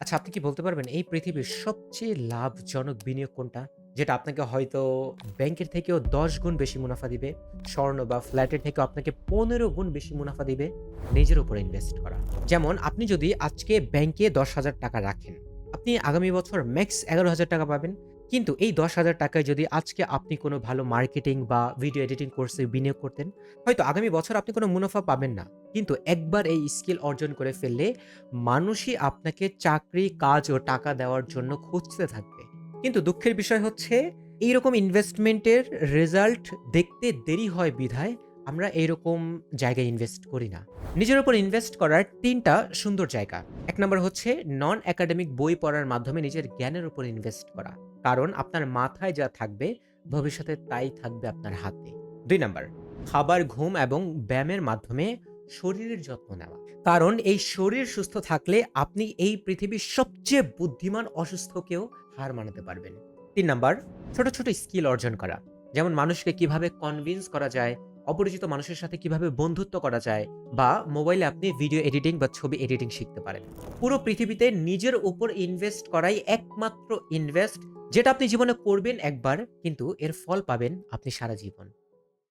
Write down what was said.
আচ্ছা, আপনি কি বলতে পারবেন এই পৃথিবীর সবচেয়ে লাভজনক বিনিয়োগ কোনটা? যেটা আপনাকে হয়তো ব্যাংকের থেকেও ১০ গুণ বেশি মুনাফা দিবে, স্বর্ণ বা ফ্ল্যাটের থেকেও আপনাকে ১৫ গুণ বেশি মুনাফা দিবে, নিজের উপর ইনভেস্ট করা। যেমন আপনি যদি আজকে ব্যাংকে ৳১০,০০০ রাখেন, আপনি আগামী বছর ম্যাক্স ৳১১,০০০ পাবেন। কিন্তু এই ৳১০,০০০ য় যদি আজকে আপনি কোনো ভালো মার্কেটিং বা ভিডিও এডিটিং কোর্সে বিনিয়োগ করতেন, হয়তো আগামী বছর আপনি কোনো মুনাফা পাবেন না। কিন্তু একবার এই স্কিল অর্জন করে ফেললে মানুষই আপনাকে চাকরি, কাজ ও টাকা দেওয়ার জন্য খুঁজতে থাকবে। কিন্তু দুঃখের বিষয় হচ্ছে এইরকম ইনভেস্টমেন্টের রেজাল্ট দেখতে দেরি হয় বিধায় আমরা এইরকম জায়গায় ইনভেস্ট করি না। নিজের উপর ইনভেস্ট করার ৩ টা সুন্দর জায়গা। ১ নাম্বার হচ্ছে নন একাডেমিক বই পড়ার মাধ্যমে নিজের জ্ঞানের উপর ইনভেস্ট করা। কারণ আপনার মাথায় যা থাকবে ভবিষ্যতে তাই থাকবে আপনার হাতে। ২ নাম্বার খাবার, ঘুম এবং ব্যায়ামের মাধ্যমে শরীরের যত্ন নেওয়া। কারণ এই শরীর সুস্থ থাকলে আপনি এই পৃথিবীর সবচেয়ে বুদ্ধিমান অসুস্থকেও হার মানাতে পারবেন। ৩ নাম্বার ছোট, ছোট স্কিল অর্জন করা। যেমন মানুষকে কিভাবে কনভিন্স করা যায়, অপরিচিত মানুষের সাথে কিভাবে বন্ধুত্ব করা যায় বা মোবাইলে আপনি ভিডিও এডিটিং বা ছবি এডিটিং শিখতে পারেন। পুরো পৃথিবীতে নিজের উপর ইনভেস্ট করাই একমাত্র ইনভেস্ট যেটা আপনি জীবনে করবেন একবার কিন্তু এর ফল পাবেন আপনি সারা জীবন।